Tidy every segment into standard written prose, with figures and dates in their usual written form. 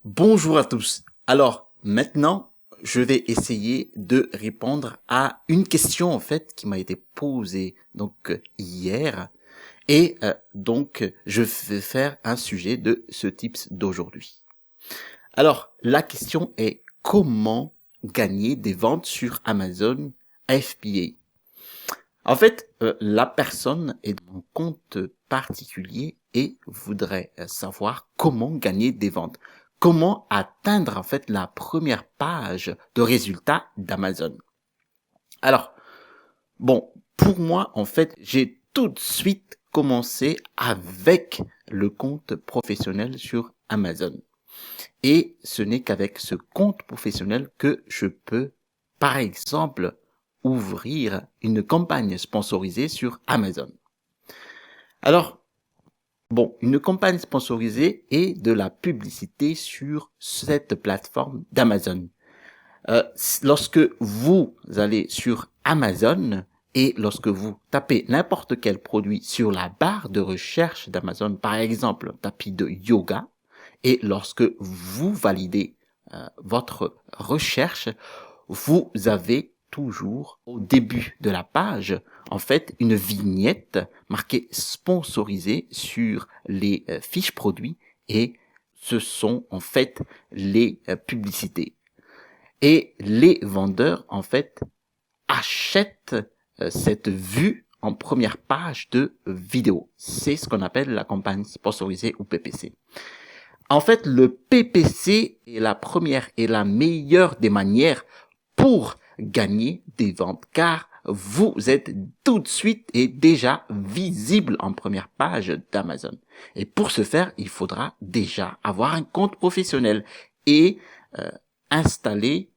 Bonjour à tous. Alors, maintenant, je vais essayer de répondre à une question en fait qui m'a été posée hier et je vais faire un sujet de ce type d'aujourd'hui. Alors, la question est comment gagner des ventes sur Amazon FBA. En fait, la personne est dans un compte particulier et voudrait savoir comment gagner des ventes. Comment atteindre en fait la première page de résultats d'Amazon. Alors, bon, pour moi, en fait, j'ai tout de suite commencé avec le compte professionnel sur Amazon. Et ce n'est qu'avec ce compte professionnel que je peux, par exemple, ouvrir une campagne sponsorisée sur Amazon. Alors, bon, une campagne sponsorisée est de la publicité sur cette plateforme d'Amazon. Lorsque vous allez sur Amazon et lorsque vous tapez n'importe quel produit sur la barre de recherche d'Amazon, par exemple, tapis de yoga, et lorsque vous validez votre recherche, vous avez toujours au début de la page, en fait, une vignette marquée sponsorisée sur les fiches produits et ce sont en fait les publicités. Et les vendeurs, en fait, achètent cette vue en première page de vidéo. C'est ce qu'on appelle la campagne sponsorisée ou PPC. En fait, le PPC est la première et la meilleure des manières pour gagner des ventes, car vous êtes tout de suite et déjà visible en première page d'Amazon. Et pour ce faire, il faudra déjà avoir un compte professionnel et installer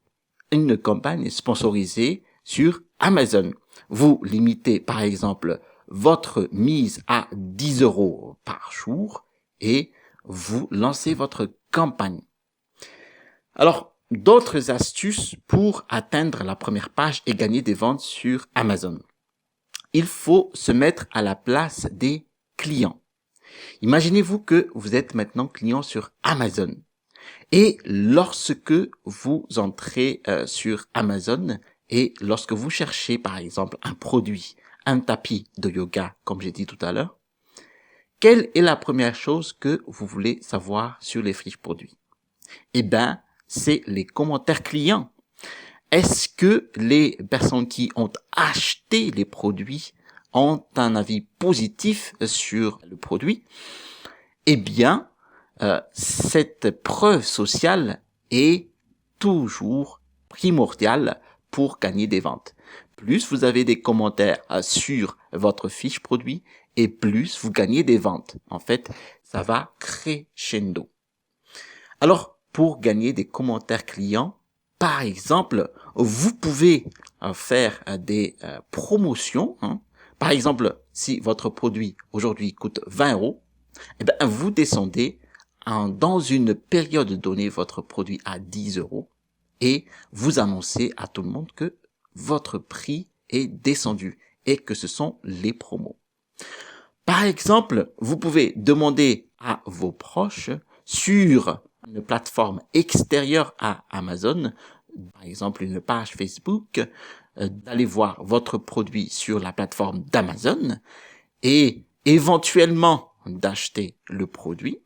une campagne sponsorisée sur Amazon. Vous limitez par exemple votre mise à 10 € par jour et vous lancez votre campagne. Alors, d'autres astuces pour atteindre la première page et gagner des ventes sur Amazon. Il faut se mettre à la place des clients. Imaginez-vous que vous êtes maintenant client sur Amazon. Et lorsque vous entrez sur Amazon et lorsque vous cherchez par exemple un produit, un tapis de yoga, comme j'ai dit tout à l'heure, quelle est la première chose que vous voulez savoir sur les fiches produits? Eh ben, c'est les commentaires clients. Est-ce que les personnes qui ont acheté les produits ont un avis positif sur le produit? Eh bien, cette preuve sociale est toujours primordiale pour gagner des ventes. Plus vous avez des commentaires sur votre fiche produit et plus vous gagnez des ventes. En fait, ça va crescendo. Alors, pour gagner des commentaires clients, par exemple, vous pouvez faire des promotions. Par exemple, si votre produit aujourd'hui coûte 20 €, eh ben, vous descendez dans une période donnée votre produit à 10 € et vous annoncez à tout le monde que votre prix est descendu et que ce sont les promos. Par exemple, vous pouvez demander à vos proches sur une plateforme extérieure à Amazon, par exemple une page Facebook, d'aller voir votre produit sur la plateforme d'Amazon et éventuellement d'acheter le produit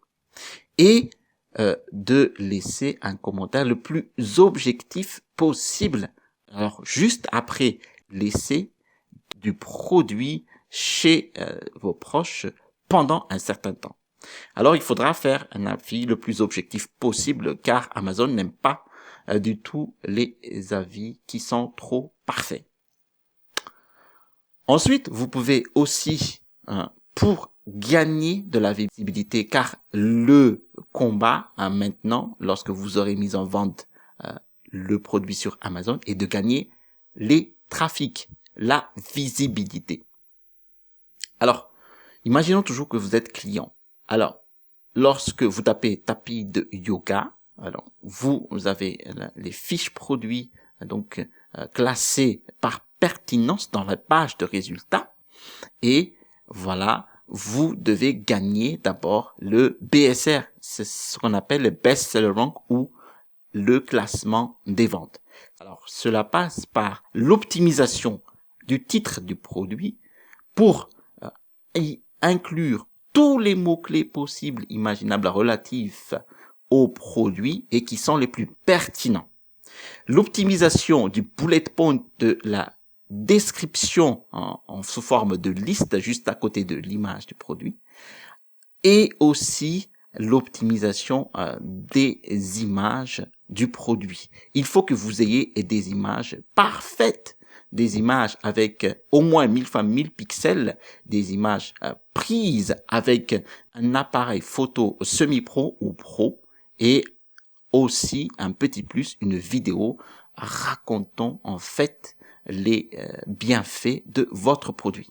et de laisser un commentaire le plus objectif possible. Alors, juste après, laisser du produit chez vos proches pendant un certain temps. Alors, il faudra faire un avis le plus objectif possible car Amazon n'aime pas du tout les avis qui sont trop parfaits. Ensuite, vous pouvez aussi, pour gagner de la visibilité, car le combat maintenant, lorsque vous aurez mis en vente le produit sur Amazon, est de gagner les trafics, la visibilité. Alors, imaginons toujours que vous êtes client. Alors, lorsque vous tapez tapis de yoga, alors vous avez les fiches produits classées par pertinence dans la page de résultats et voilà, vous devez gagner d'abord le BSR. C'est ce qu'on appelle le Best Seller Rank ou le classement des ventes. Alors, cela passe par l'optimisation du titre du produit pour y inclure tous les mots-clés possibles, imaginables, relatifs au produit et qui sont les plus pertinents. L'optimisation du bullet point de la description en sous forme de liste juste à côté de l'image du produit et aussi l'optimisation des images du produit. Il faut que vous ayez des images parfaites, des images avec au moins 1000 fois 1000 pixels, des images prises avec un appareil photo semi-pro ou pro et aussi un petit plus, une vidéo racontant en fait les bienfaits de votre produit.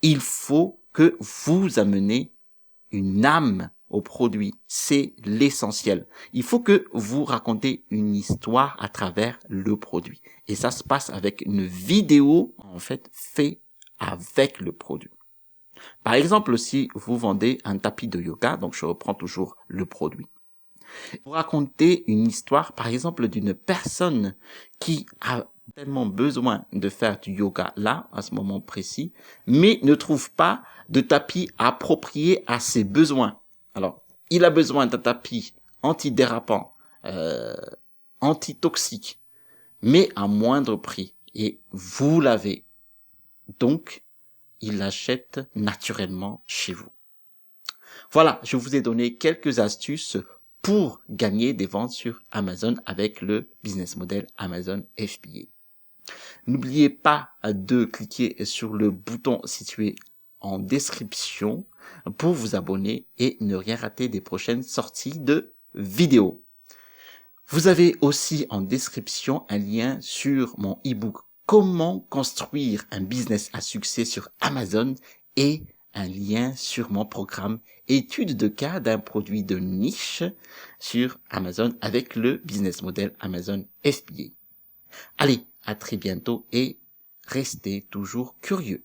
Il faut que vous amenez une âme au produit, c'est l'essentiel. Il faut que vous racontez une histoire à travers le produit. Et ça se passe avec une vidéo, en fait, fait avec le produit. Par exemple, si vous vendez un tapis de yoga, donc je reprends toujours le produit, vous racontez une histoire, par exemple, d'une personne qui a tellement besoin de faire du yoga là, à ce moment précis, mais ne trouve pas de tapis approprié à ses besoins. Alors, il a besoin d'un tapis antidérapant, antitoxique, mais à moindre prix. Et vous l'avez. Donc, il l'achète naturellement chez vous. Voilà, je vous ai donné quelques astuces pour gagner des ventes sur Amazon avec le business model Amazon FBA. N'oubliez pas de cliquer sur le bouton situé en description pour vous abonner et ne rien rater des prochaines sorties de vidéos. Vous avez aussi en description un lien sur mon e-book Comment construire un business à succès sur Amazon et un lien sur mon programme étude de cas d'un produit de niche sur Amazon avec le business model Amazon FBA. Allez, à très bientôt et restez toujours curieux.